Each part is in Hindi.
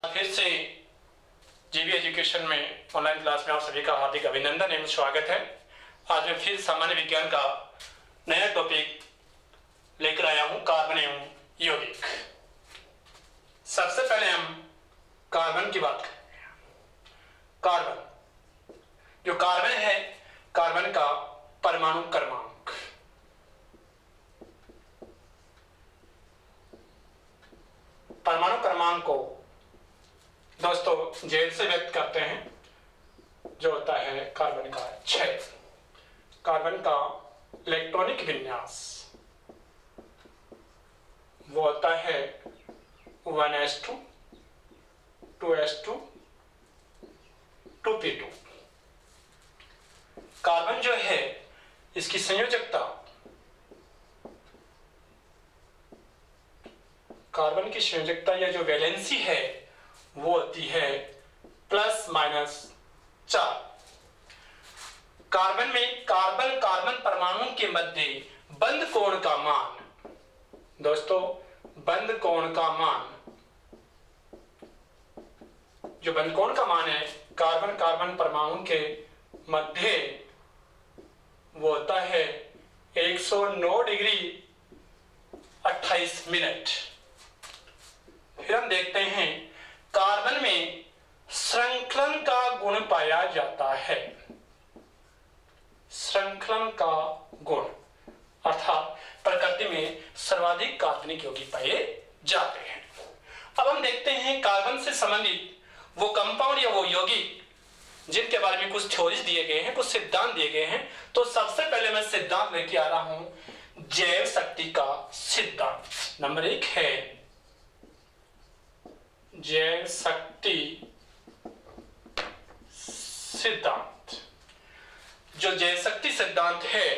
फिर से जीबी एजुकेशन में ऑनलाइन क्लास में आप सभी का हार्दिक अभिनंदन एवं स्वागत है। आज मैं फिर सामान्य विज्ञान का नया टॉपिक लेकर आया हूं, कार्बन एवं यौगिक। सबसे पहले हम कार्बन की बात करेंगे। जो कार्बन है, कार्बन का परमाणु क्रमांक। परमाणु क्रमांक को दोस्तों जेल से व्यक्त करते हैं, जो होता है कार्बन का 6। कार्बन का इलेक्ट्रॉनिक विन्यास वो होता है 1s2 2s2 2p2। कार्बन जो है इसकी संयोजकता, कार्बन की संयोजकता या जो वैलेंसी है वो होती है ±4। कार्बन में कार्बन कार्बन परमाणु के मध्य बंध कोण का मान, दोस्तों बंध कोण का मान, जो बंध कोण का मान है कार्बन कार्बन परमाणु के मध्य वो होता है 109 डिग्री 28 मिनट। फिर हम देखते हैं कार्बन में श्रृंखलन का गुण पाया जाता है। श्रृंखलन का गुण अर्थात प्रकृति में सर्वाधिक कार्बनिक यौगिक पाए जाते हैं। अब हम देखते हैं कार्बन से संबंधित वो कंपाउंड या वो यौगिक जिनके बारे में कुछ थ्योरीज दिए गए हैं, कुछ सिद्धांत दिए गए हैं। तो सबसे पहले मैं सिद्धांत लेके आ रहा हूं जैव शक्ति का सिद्धांत। नंबर 1 है जैव शक्ति सिद्धांत। जो जैव शक्ति सिद्धांत है,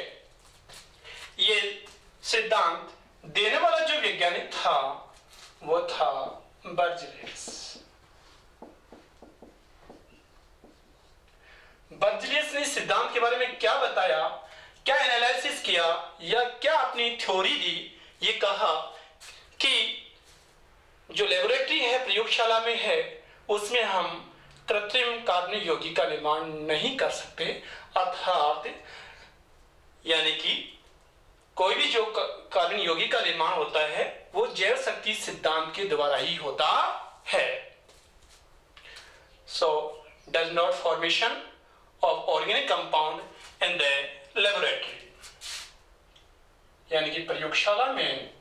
ये सिद्धांत देने वाला जो वैज्ञानिक था वो था बर्ज़ेलियस। बर्ज़ेलियस ने इस सिद्धांत के बारे में क्या बताया, क्या एनालिसिस किया या क्या अपनी थ्योरी दी, ये कहा कि जो लेबोरेटरी है, प्रयोगशाला में है, उसमें हम कृत्रिम कार्बनिक यौगिक का निर्माण नहीं कर सकते। अर्थात यानी कि कोई भी जो कार्बन यौगिक का निर्माण होता है वो जैव शक्ति सिद्धांत के द्वारा ही होता है। So does not formation of organic compound in the laboratory, यानी कि प्रयोगशाला में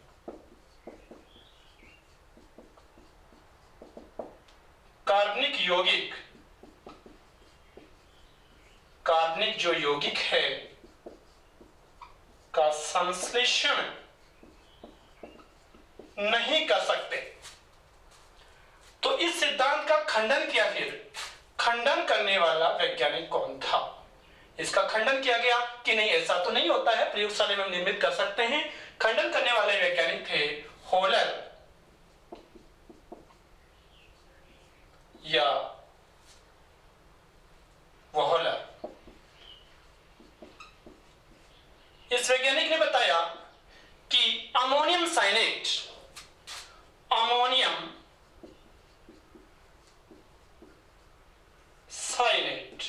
कार्बनिक यौगिक, कार्बनिक जो यौगिक है का संश्लेषण नहीं कर सकते। तो इस सिद्धांत का खंडन किया। फिर खंडन करने वाला वैज्ञानिक कौन था? इसका खंडन किया गया कि नहीं, ऐसा तो नहीं होता है, प्रयोगशाला में हम निर्मित कर सकते हैं। खंडन करने वाले वैज्ञानिक थे होलर या वोहलर। इस वैज्ञानिक ने बताया कि ammonium cyanate, ammonium cyanate,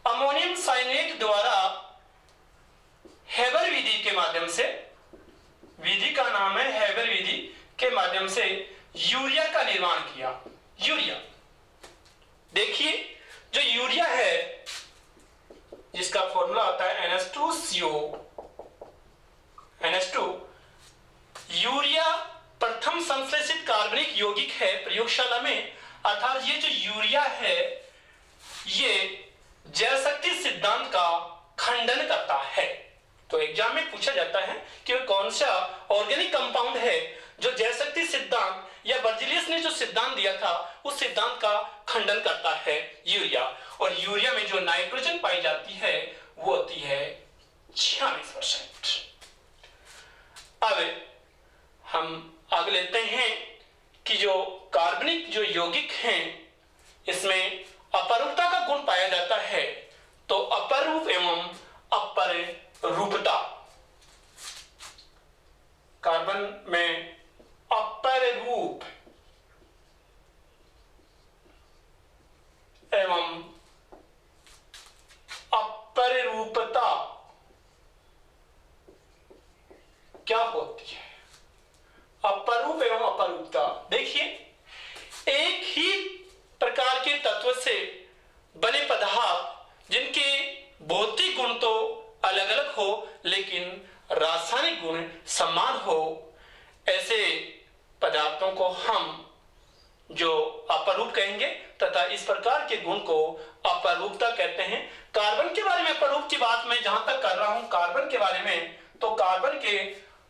ammonium cyanate द्वारा हेबर विधि के माध्यम से, विधि का नाम है हेबर विधि के माध्यम से यूरिया का निर्माण किया। यूरिया, देखिए जो यूरिया है जिसका फॉर्मूला होता है NH2CO, NH2, यूरिया प्रथम संश्लेषित कार्बनिक यौगिक है प्रयोगशाला में। अर्थात ये जो यूरिया है ये जैव शक्ति सिद्धांत का खंडन करता है। तो एग्जाम में पूछा जाता है कि वह कौन सा ऑर्गेनिक कंपाउंड है जो जैव शक्ति सिद्धांत या बर्ज़ेलियस ने जो सिद्धांत दिया था उस सिद्धांत का खंडन करता है, यूरिया। और यूरिया में जो नाइट्रोजन पाई जाती है वो होती है 46%। अब हम आगे लेते हैं कि जो कार्बनिक जो यौगिक हैं इसमें अपरूपता का गुण पाया जाता है। तो अपरूप एवं अपरूपता, कार्बन में अपर रूप रासायनिक गुण समान हो ऐसे पदार्थों को हम जो अपरूप कहेंगे तथा इस प्रकार के गुण को अपरूपता कहते हैं। कार्बन के बारे में अपरूप की बात मैं जहां तक कर रहा हूं कार्बन के बारे में, तो कार्बन के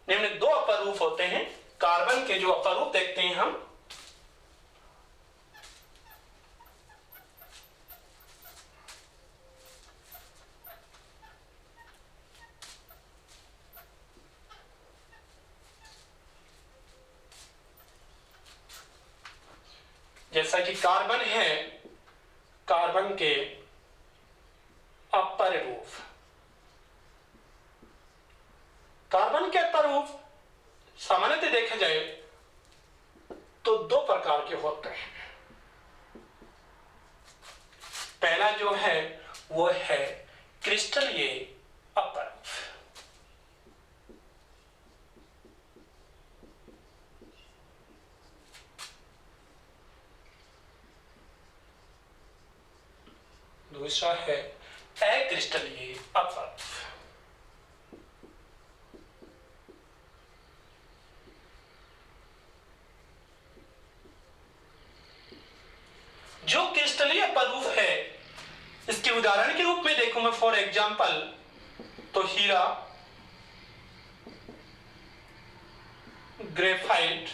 निम्न दो अपरूप होते हैं। कार्बन के जो अपरूप देखते हैं हम, जैसा कि कार्बन है, कार्बन के अपर रूप, कार्बन के अपर रूप सामान्यतः देखा जाए तो दो प्रकार के होते हैं। पहला जो है वो है क्रिस्टलीय अपर रूप। दूसरा है अक्रिस्टलीय अपर। जो क्रिस्टलीय अपरूप है, इसके उदाहरण के रूप में देखूं मैं फॉर एग्जांपल, तो हीरा, ग्रेफाइट,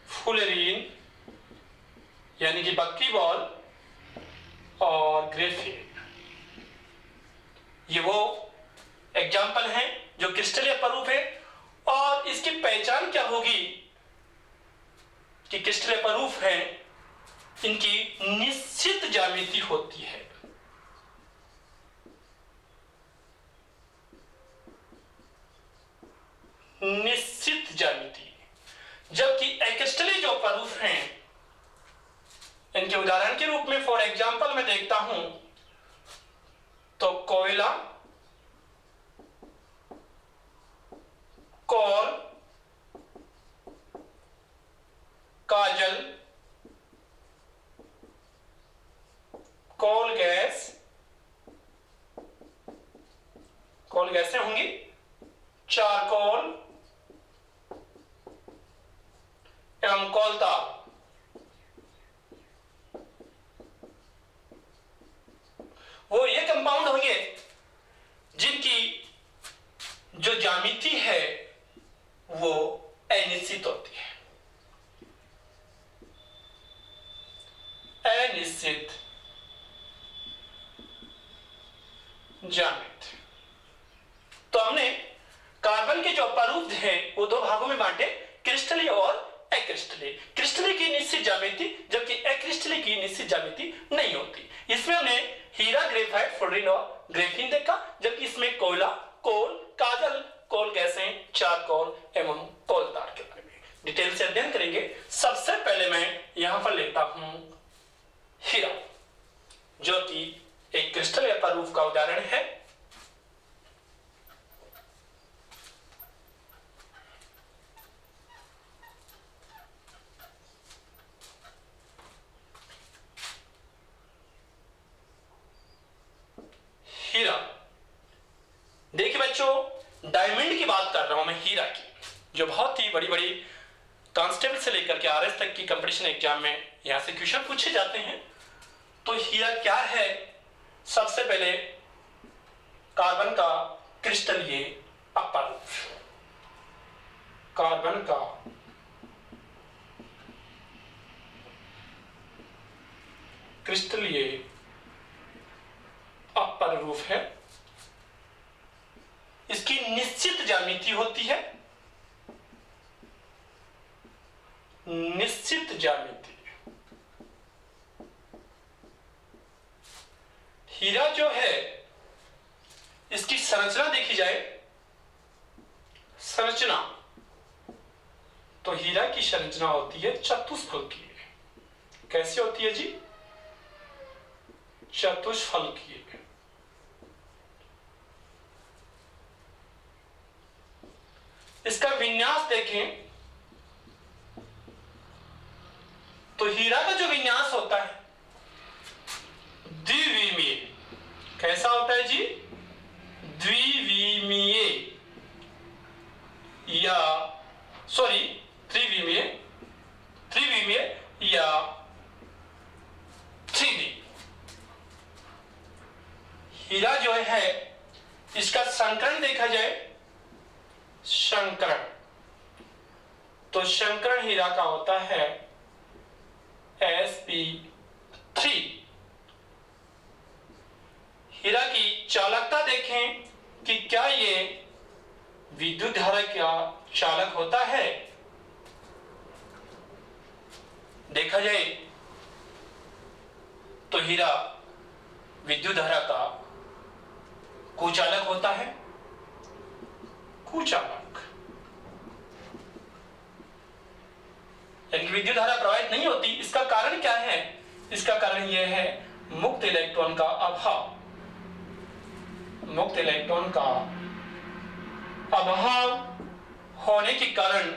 फुलेरीन यानी कि बक्कीबॉल और ग्रेफाइट, ये वो एग्जाम्पल हैं जो क्रिस्टलीय अपरूप है। और इसकी पहचान क्या होगी कि क्रिस्टलीय अपरूप है, इनकी निश्चित ज्यामिति होती है। निश्चित ज्यामिति। जबकि अक्रिस्टलीय जो अपरूप हैं, इनके उदाहरण के रूप में फॉर एग्जांपल मैं देखता हूं तो कोयला, कोल, काजल, कोल गैस, कोल गैसें होंगी, चारकोल एवं कोलता। वो ये कंपाउंड होंगे जिनकी जो ज्यामिति है वो अनिश्चित होती है। अनिश्चित ज्यामिति। तो हमने कार्बन के जो अपरूप हैं वो दो भागों में बांटे, क्रिस्टलीय और अक्रिस्टलीय। क्रिस्टलीय की निश्चित ज्यामिति, जबकि अक्रिस्टलीय की निश्चित ज्यामिति नहीं होती। इसमें हमने हीरा, ग्रेफाइट, फ्लोरीन और ग्रेफीन देखा, जबकि इसमें कोयला, कोल, काजल, कोल गैसें, चारकोल एवं कोलतार के बारे में डिटेल से अध्ययन करेंगे। सबसे पहले मैं यहां पर लेता हूं हीरा, जो कि एक क्रिस्टलीय अपरूप का उदाहरण है। हीरा, देखिए बच्चों, डायमंड की बात कर रहा हूं मैं, हीरा की, जो बहुत ही बड़ी बड़ी कांस्टेबल से लेकर के आरएस तक की कंपटीशन एग्जाम में यहां से क्वेश्चन पूछे जाते हैं। तो हीरा क्या है? सबसे पहले कार्बन का क्रिस्टलीय अपरूप, कार्बन का क्रिस्टलीय अपर रूप है। इसकी निश्चित ज्यामिति होती है, निश्चित ज्यामिति। हीरा जो है, इसकी संरचना देखी जाए, संरचना, तो हीरा की संरचना होती है चतुष्फलकीय। कैसी होती है जी? चतुष्फलकीय। इसका विन्यास देखें तो हीरा का जो विन्यास होता है द्विविमीय। कैसा होता है जी? द्विविमीय या सॉरी त्रिविमीय या 3D। हीरा जो है इसका संकरण देखा जाए, संकरण, तो संकरण हीरा का होता है sp3। हीरा की चालकता देखें कि क्या ये विद्युत धारा का चालक होता है। देखा जाए तो हीरा विद्युत धारा का कुचालक होता है, कुचालक, यानी विद्युत धारा प्रवाहित नहीं होती। इसका कारण क्या है? इसका कारण यह है मुक्त इलेक्ट्रॉन का अभाव। मुक्त इलेक्ट्रॉन का अभाव होने के कारण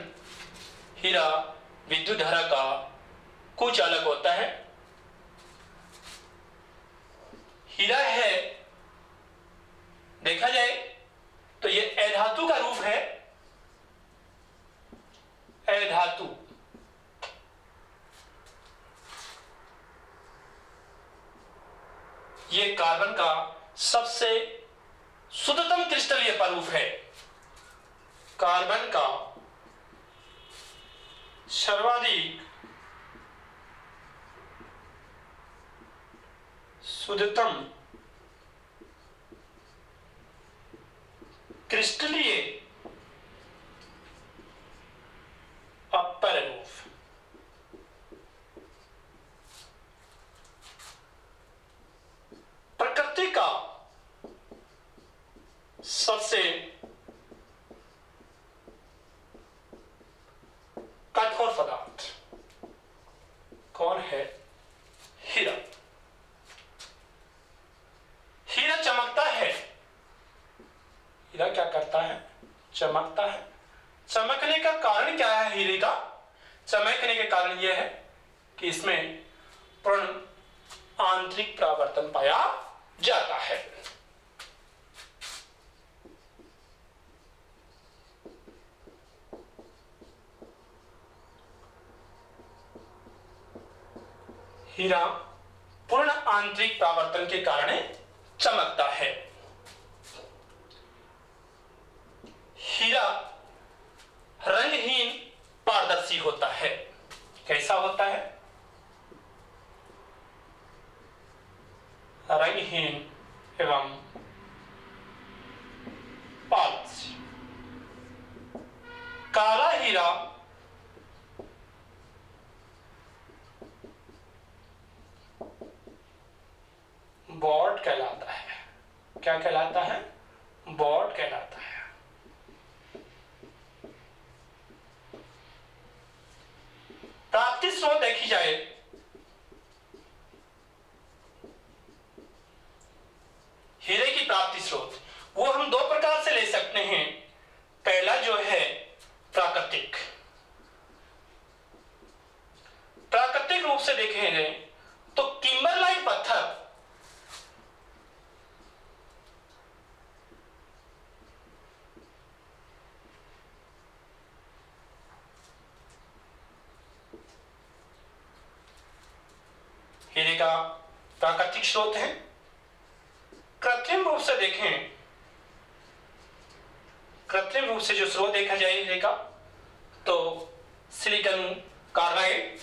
हीरा विद्युत धारा का कुचालक होता है। हीरा है, देखा जाए तो ये अधातु का रूप है, अधातु। ये कार्बन का सबसे शुद्धतम क्रिस्टलीय प्रारूप है। कार्बन का सर्वाधिक शुद्धतम क्रिस्टलीय अपरूप। प्रकृति का सबसे कठोर पदार्थ कौन है? हीरा। हीरा चमकता है। हीरा क्या करता है? चमकता है। चमकने का कारण क्या है? हीरे का चमकने के कारण यह है कि इसमें पूर्ण आंतरिक परावर्तन पाया जाता है। हीरा पूर्ण आंतरिक परावर्तन के कारण चमकता है। हीरा रंगहीन पारदर्शी होता है। कैसा होता है? रंगहीन एवं पारदर्शी। काला हीरा बॉड कहलाता है। क्या कहलाता है? बॉड कहलाता है। प्राप्ति स्रोत देखी जाए हीरे की प्राप्ति स्रोत वो हम दो प्रकार से ले सकते हैं। पहला जो है प्राकृतिक। प्राकृतिक रूप से देखेंगे तो किम्बरलाइट पत्थर हीरे का प्राकृतिक स्रोत है। कृत्रिम रूप से देखें, कृत्रिम रूप से जो स्रोत देखा जाए हीरे का तो सिलिकॉन कार्बाइड,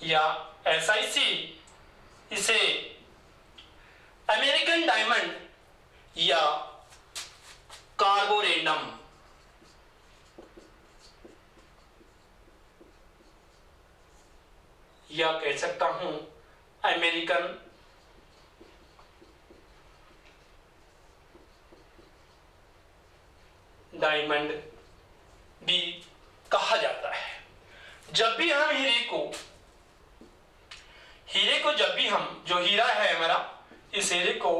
या SiC, इसे अमेरिकन डायमंड या कार्बोरेंडम, या कह सकता हूं अमेरिकन डायमंड भी कहा जाता है। जब भी हम जब भी हम जो हीरा है हमारा, इस हीरे को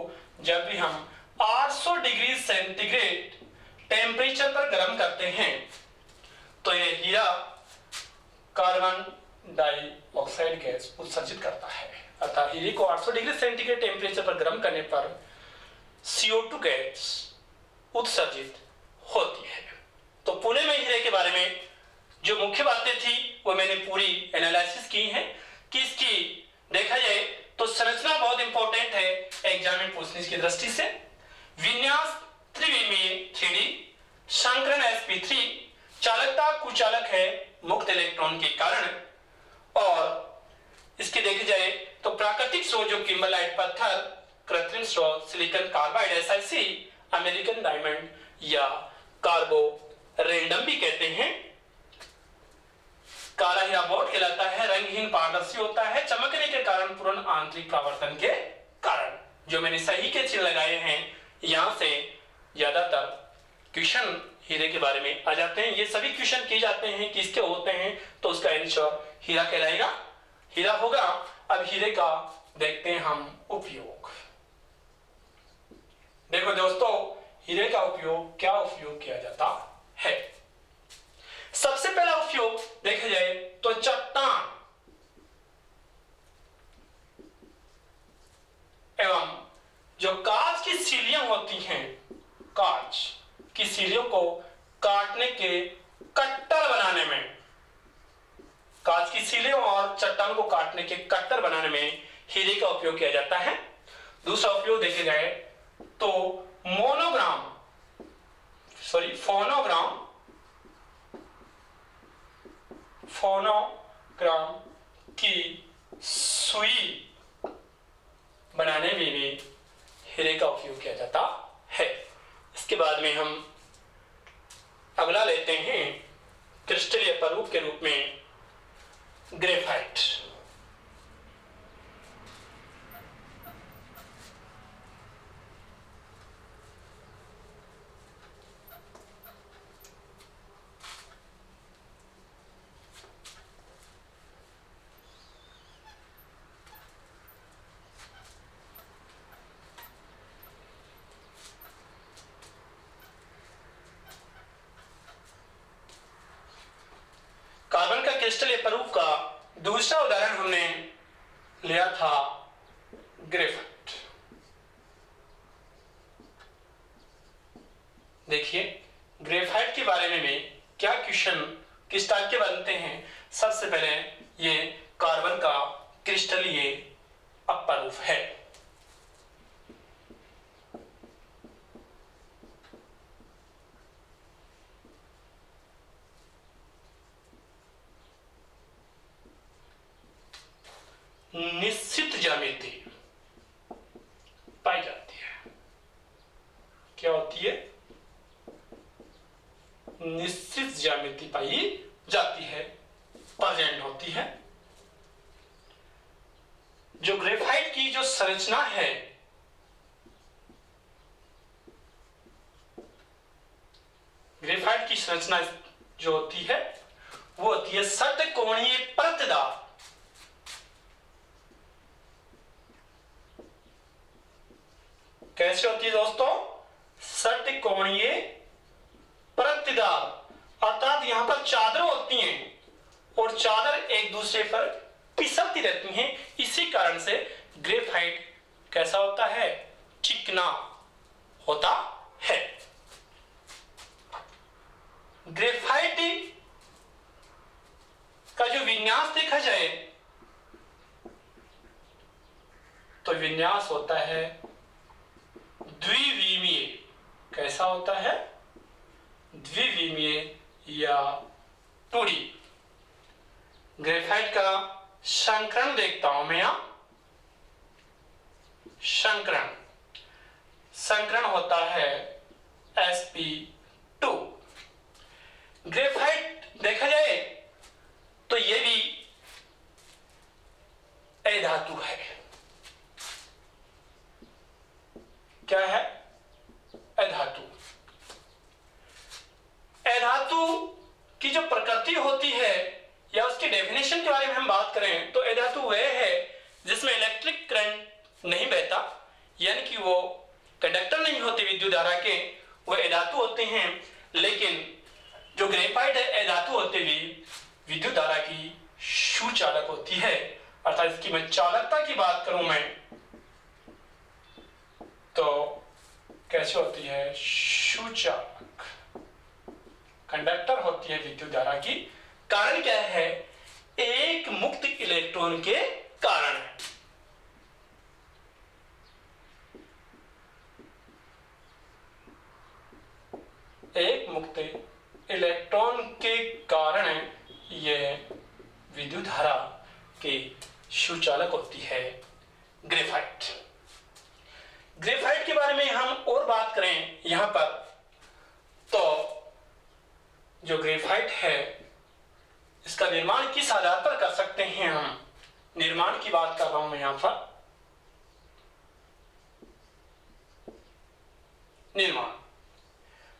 जब भी हम 800 डिग्री सेंटीग्रेड टेम्परेचर पर गर्म करते हैं तो यह हीरा कार्बन डाइऑक्साइड गैस उत्सर्जित करता है। अर्थात हीरे को 800 डिग्री सेंटीग्रेड टेम्परेचर पर गर्म करने पर CO2 गैस उत्सर्जित होती है। तो पुणे में हीरे के बारे में जो मुख्य बातें थी वो मैंने पूरी एनालिसिस की है कि इसकी देखा जाए तो संरचना बहुत इंपॉर्टेंट है एग्जाम में पूछने की दृष्टि से। विन्यास त्रिविमीय 3D, संकरण sp3, चालकता कुचालक है मुक्त इलेक्ट्रॉन के कारण, और इसके देखी जाए तो प्राकृतिक स्रोत जो किम्बरलाइट पत्थर, कृत्रिम स्रोत silicon carbide SiC, American diamond या कार्बोरेंडम भी कहते हैं। काला हीरा बोट कहलाता है, रंगहीन पारदर्शी होता है चमकने के कारण, पूर्ण आंतरिक परावर्तन के कारण। जो मैंने सही के चिन्ह लगाए हैं यहां से ज्यादातर क्वेश्चन हीरे के बारे में आ जाते हैं। ये सभी क्वेश्चन किए जाते हैं किसके होते हैं तो उसका आंसर हीरा कहलाएगा, हीरा होगा। अब हीरे का देखते हैं हम उपयोग। देखो दोस्तों, हीरे का उपयोग क्या उपयोग किया जाता है। सबसे पहला उपयोग देखा जाए तो चट्टान एवं जो कांच की सीलियां होती हैं, कांच की सीलियों को काटने के कट्टर बनाने में, कांच की सीलियों और चट्टान को काटने के कट्टर बनाने में हीरे का उपयोग किया जाता है। दूसरा उपयोग देखे जाए तो फोनोग्राम की सुई बनाने में भी हीरे का उपयोग किया जाता है। इसके बाद में हम अगला लेते हैं क्रिस्टलीय प्ररूप के रूप में ग्रेफाइट। कार्बन का क्रिस्टलीय प्ररूप का दूसरा उदाहरण हमने लिया था ग्रेफाइट। देखिए ग्रेफाइट के बारे में क्या क्वेश्चन किस टाइप के बनते हैं। सबसे पहले ये कार्बन का क्रिस्टलीय अपरूप है। निश्चित ज्यामिति पाई जाती है। क्या होती है? निश्चित ज्यामिति पाई जाती है, प्रेजेंट होती है। जो ग्रेफाइट की जो संरचना है, ग्रेफाइट की संरचना जो होती है वो होती है षटकोणीय परतदार। कैसे होती है दोस्तों? षटकोणीय परतदार। अर्थात यहां पर चादर होती हैं और चादर एक दूसरे पर पिसलती रहती हैं। इसी कारण से ग्रेफाइट कैसा होता है? चिकना होता है। ग्रेफाइट का जो विन्यास देखा जाए तो विन्यास होता है द्विविमीय। कैसा होता है? द्विविमीय या 2D। ग्रेफाइट का संकरण देखता हूं मैं यहां। संकरण होता है sp2। ग्रेफाइट देखा जाए तो यह भी अधातु है। क्या है? अधातु। अधातु की जो प्रकृति होती है या उसकी डेफिनेशन के बारे में हम बात करें तो अधातु वह है जिसमें इलेक्ट्रिक करंट नहीं बहता, यानी कि वो कंडक्टर नहीं होते विद्युत धारा के, वो अधातु होते हैं। लेकिन जो ग्रेफाइट है अधातु होते हुए विद्युत धारा की सुचालक होती है। अर्थात इसकी मैं चालकता की बात करूं मैं तो कैसे होती है, सुचालक, कंडक्टर होती है विद्युत धारा की। कारण क्या है, एक मुक्त इलेक्ट्रॉन के कारण है। एक मुक्त इलेक्ट्रॉन के कारण यह विद्युत धारा की सुचालक होती है ग्रेफाइट। ग्रेफाइट के बारे में हम और बात करें यहां पर तो जो ग्रेफाइट है इसका निर्माण किस आधार पर कर सकते हैं, हम निर्माण की बात कर रहा हूं मैं यहां पर। निर्माण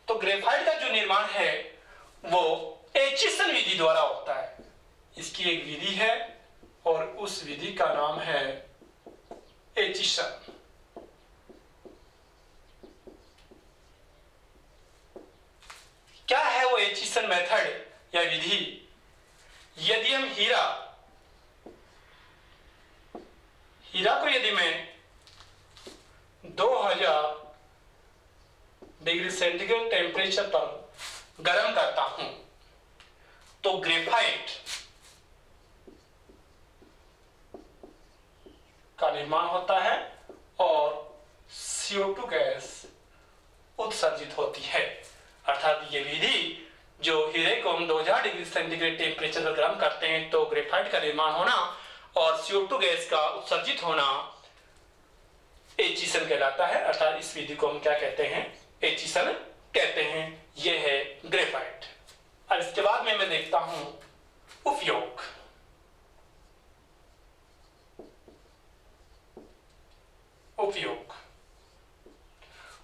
तो ग्रेफाइट का जो निर्माण है वो एचिसन विधि द्वारा होता है। इसकी एक विधि है और उस विधि का नाम है एचिसन। क्या है वो एचिसन मेथड या विधि? यदि हम हीरा को यदि मैं 2000 डिग्री सेंटीग्रेड टेम्परेचर पर गर्म करता हूं तो ग्रेफाइट का निर्माण होता है और CO2 गैस उत्सर्जित होती है। अर्थात ये विधि जो हीरे को हम 2000 डिग्री सेंटीग्रेड टेम्परेचर पर गर्म करते हैं तो ग्रेफाइट का निर्माण होना और CO2 गैस का उत्सर्जित होना एचिसन कहलाता है। अर्थात इस विधि को हम क्या कहते हैं, एचिसन कहते हैं। यह है ग्रेफाइट। और इसके बाद में मैं देखता हूं उपयोग।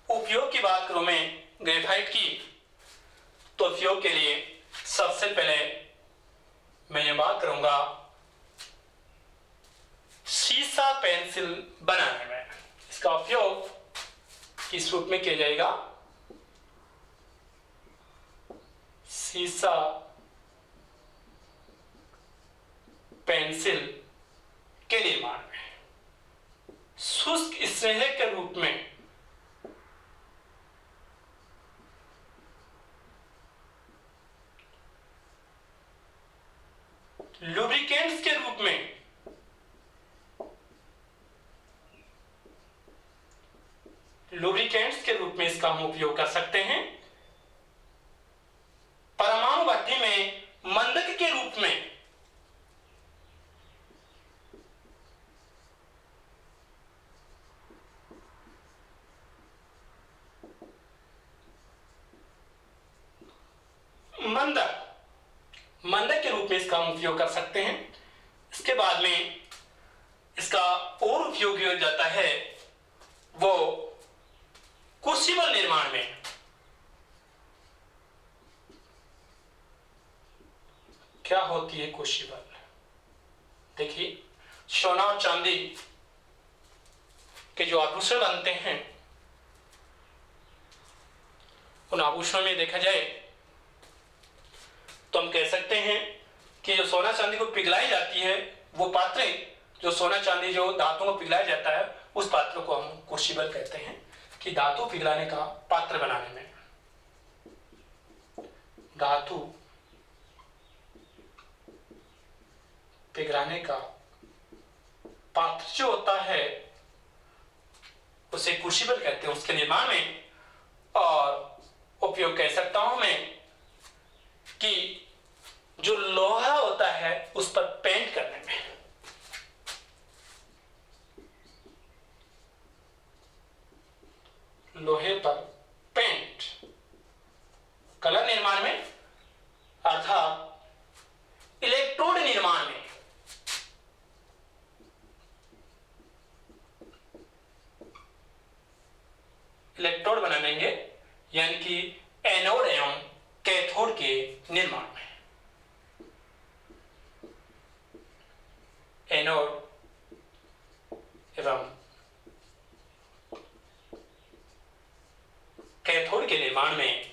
उपयोग की बात करूं मैं ग्रेफाइट की तो उपयोग के लिए सबसे पहले मैं ये बात करूंगा सीसा पेंसिल बनाने में। इसका उपयोग किस रूप में किया जाएगा, सीसा पेंसिल के निर्माण में। शुष्क स्नेह के रूप में, लुब्रिकेंट्स के रूप में, इसका हम उपयोग कर सकते हैं। परमाणु भट्ठी में मंदक के रूप में, मंदक के रूप में इसका हम उपयोग कर सकते हैं। इसके बाद में इसका और उपयोग किया जाता है वो क्रूसिबल निर्माण में। क्या होती है क्रूसिबल? देखिए, सोना और चांदी के जो आभूषण बनते हैं उन आभूषणों में देखा जाए तो हम कह सकते हैं कि जो सोना चांदी को पिघलाई जाती है वो पात्र, जो सोना चांदी जो धातु को पिघलाया जाता है उस पात्र को हम क्रूसिबल कहते हैं। कि धातु पिघलाने का पात्र बनाने में, धातु पिघलाने का पात्र जो होता है उसे क्रूसिबल कहते हैं, उसके निर्माण में। और उपयोग कह सकता हूं मैं कि जो लोहा होता है उस पर पेंट करने में, लोहे पर पेंट, कलर निर्माण में, अर्थात इलेक्ट्रोड निर्माण में। इलेक्ट्रोड बनाएंगे यानी कि एनोड एवं कैथोड के निर्माण में। एनोड एवं कैथोड के निर्माण में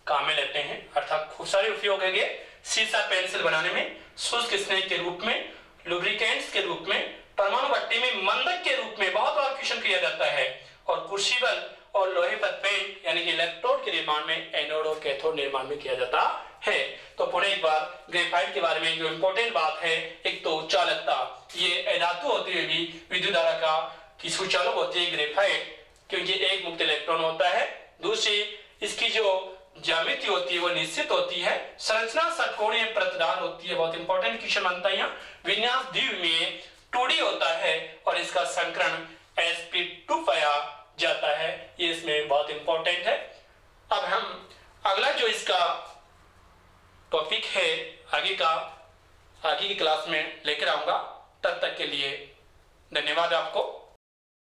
काम में लेते हैं। अर्थात खूब सारे उपयोग होंगे सीसा पेंसिल बनाने में, शुष्क स्नेह के रूप में लुब्रिकेंट्स के रूप में, परमाणु भट्टी में मंदक के रूप में बहुत बार क्वेश्चन किया जाता है, और क्रूसिबल और लोहे पर पेंट यानी कि इलेक्ट्रोड के निर्माण में एनोड और कैथोड निर्माण में किया जाता है। तो पुनः एक बार ग्रेफाइट के बारे में जो इंपॉर्टेंट बात है, एक तो चालकता, ये अधातु होते हुए भी विद्युत धारा का की सुचालक होती है ग्रेफाइट, क्योंकि एक मुक्त इलेक्ट्रॉन होता है। दूसरी, इसकी जो ज्यामिति होती है वो निश्चित होती है। संरचना षटकोणीय परतदार होती है, बहुत इंपॉर्टेंट क्वेश्चन बनता है यहाँ। विन्यास द्विविमीय में 2D होता है और इसका संकरण sp2 पाया जाता है, ये इसमें बहुत इंपॉर्टेंट है। अब हम अगला जो इसका टॉपिक है आगे की क्लास में लेकर आऊंगा। तब तक के लिए धन्यवाद आपको।